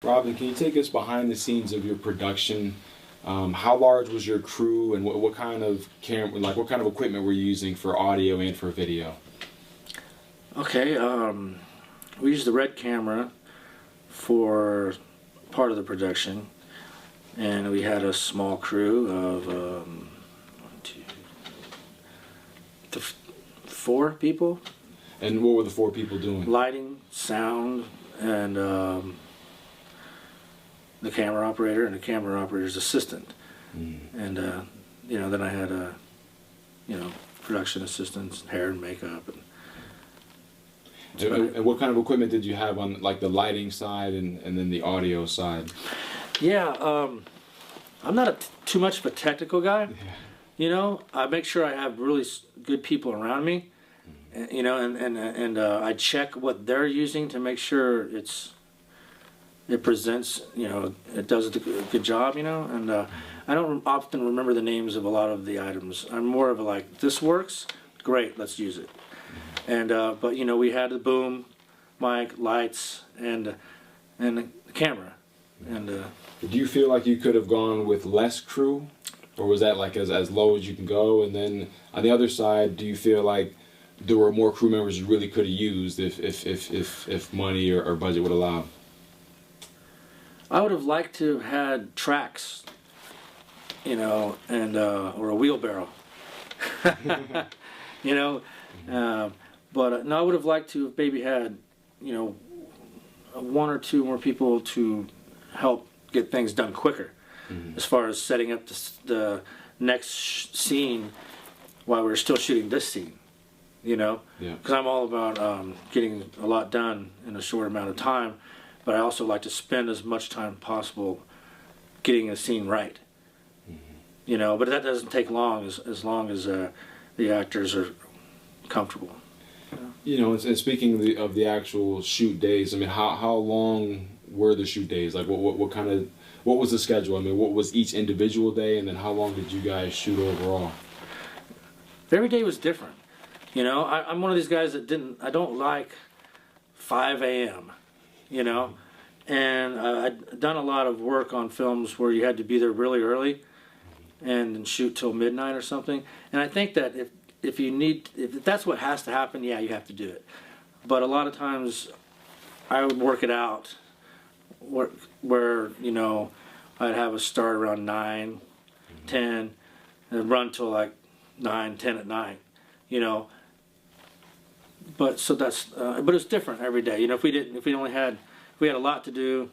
Robin, can you take us behind the scenes of your production? How large was your crew, and what kind of what kind of equipment were you using for audio and for video? Okay, we used the red camera for part of the production, and we had a small crew of four people. And what were the four people doing? Lighting, sound, and the camera operator and the camera operator's assistant. And then I had production assistants, hair and makeup. And what kind of equipment did you have on like the lighting side and then the audio side? Yeah, I'm not too much of a technical guy. Yeah. I make sure I have really good people around me. And I check what they're using to make sure it presents, it does a good job, and I don't often remember the names of a lot of the items. I'm more of a like, this works, great, let's use it. And but we had the boom, mic, lights, and the camera. And do you feel like you could have gone with less crew, or was that like as low as you can go? And then on the other side, do you feel like there were more crew members you really could have used if money or budget would allow? I would have liked to have had tracks, and or a wheelbarrow, but no, I would have liked to have maybe had, one or two more people to help get things done quicker, as far as setting up the next scene while we're still shooting this scene. Because I'm all about getting a lot done in a short amount of time, but I also like to spend as much time possible getting a scene right. But that doesn't take long, as long as the actors are comfortable. And speaking of the actual shoot days, I mean, how long were the shoot days? Like, what was the schedule? I mean, what was each individual day, and then how long did you guys shoot overall? Every day was different. I'm one of these guys that I don't like 5 a.m., and I'd done a lot of work on films where you had to be there really early and shoot till midnight or something. And I think that if that's what has to happen, yeah, you have to do it. But a lot of times I would work it out where I'd have a start around 9, 10, and run till like 9, 10 at night, But so that's but it's different every day. If we had a lot to do,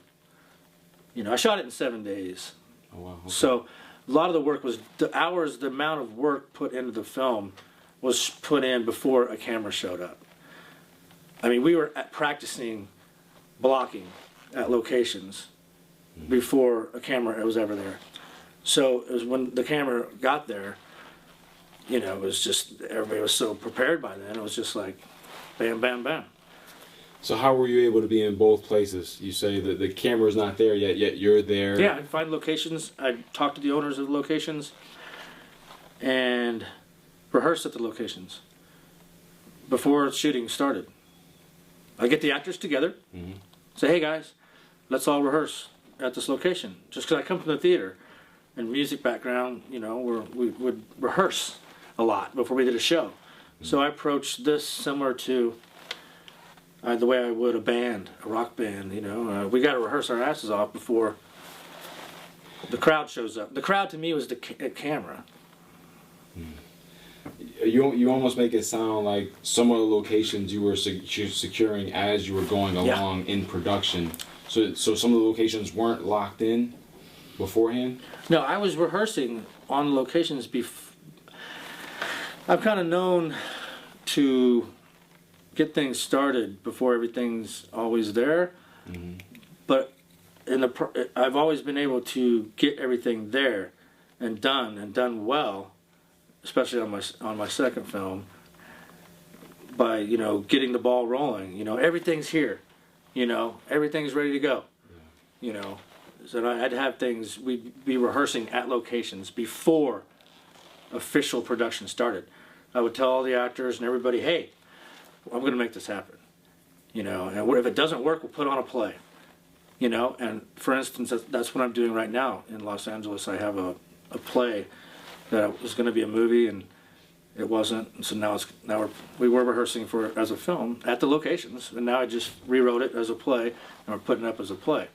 I shot it in 7 days. Oh wow. Okay. So a lot of the work was the amount of work put into the film was put in before a camera showed up. I mean, we were practicing blocking at locations before a camera was ever there. So it was when the camera got there, it was just, everybody was so prepared by then. It was just like, bam, bam, bam. So how were you able to be in both places? You say that the camera's not there yet you're there. Yeah, I'd find locations. I'd talk to the owners of the locations and rehearse at the locations before shooting started. I'd get the actors together, say, hey guys, let's all rehearse at this location. Just because I come from the theater and music background, we would rehearse a lot before we did a show. So I approached this similar to the way I would a rock band. We got to rehearse our asses off before the crowd shows up. The crowd to me was the camera. You almost make it sound like some of the locations you were securing as you were going along in production. So some of the locations weren't locked in beforehand? No, I was rehearsing on locations before. I'm kind of known to get things started before everything's always there, but I've always been able to get everything there and done well, especially on my second film, by getting the ball rolling. Everything's here, everything's ready to go. So I'd have things, we'd be rehearsing at locations before official production started. I would tell all the actors and everybody, hey, I'm going to make this happen. And if it doesn't work, we'll put on a play. you know. And for instance, that's what I'm doing right now in Los Angeles. I have a play that was going to be a movie, and it wasn't. And so now we were rehearsing for it as a film at the locations, and now I just rewrote it as a play, and we're putting it up as a play.